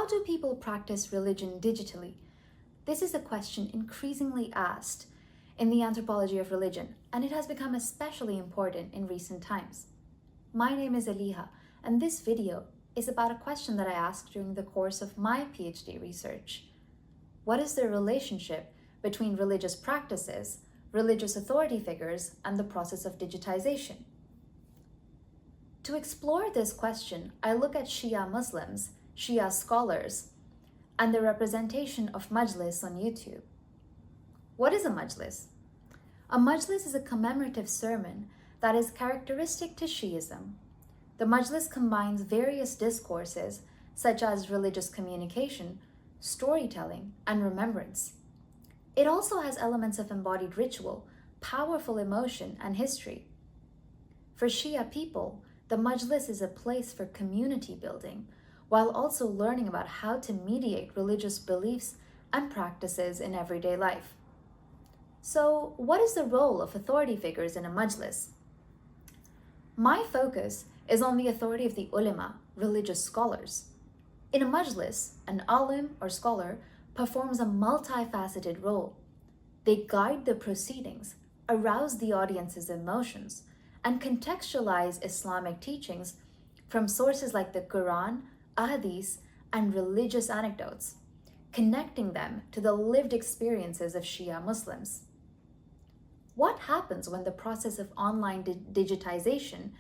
do people practice religion digitally? This is a question increasingly asked in the anthropology of religion, and it has become especially important in recent times. My name is Aliha, and this video is about a question that I asked during the course of my PhD research. What is the relationship between religious practices, religious authority figures, and the process of digitization? To explore this question, I look at Shia Muslims, Shia scholars, and the representation of majalis on YouTube. What is a majalis? A majalis is a commemorative sermon that is characteristic to Shi'ism. The majalis combines various discourses such as religious communication, storytelling, and remembrance. It also has elements of embodied ritual, powerful emotion, and history. For Shia people, the majalis is a place for community building, while also learning about how to mediate religious beliefs and practices in everyday life. So, what is the role of authority figures in a majalis? My focus is on the authority of the ulema, religious scholars. In a majalis, an alim or scholar performs a multifaceted role. They guide the proceedings, arouse the audience's emotions, and contextualize Islamic teachings from sources like the Quran, Ahadith, and religious anecdotes, connecting them to the lived experiences of Shia Muslims. What happens when the process of online digitization,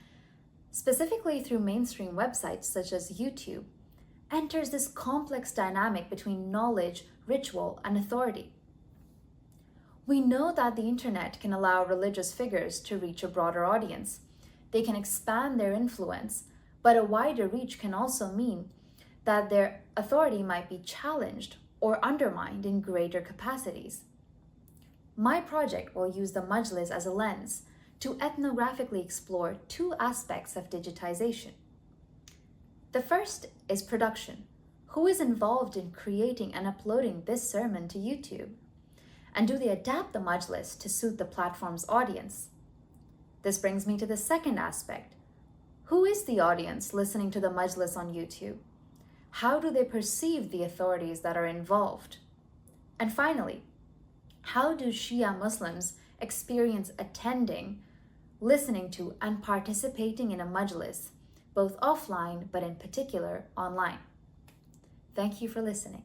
specifically through mainstream websites such as YouTube, enters this complex dynamic between knowledge, ritual, and authority? We know that the internet can allow religious figures to reach a broader audience. They can expand their influence, but a wider reach can also mean that their authority might be challenged or undermined in greater capacities. My project will use the majalis as a lens to ethnographically explore two aspects of digitization. The first is production. Who is involved in creating and uploading this sermon to YouTube? And do they adapt the majalis to suit the platform's audience? This brings me to the second aspect. Who is the audience listening to the majalis on YouTube? How do they perceive the authorities that are involved? And finally, how do Shia Muslims experience attending, listening to, and participating in a majalis, both offline but in particular online? Thank you for listening.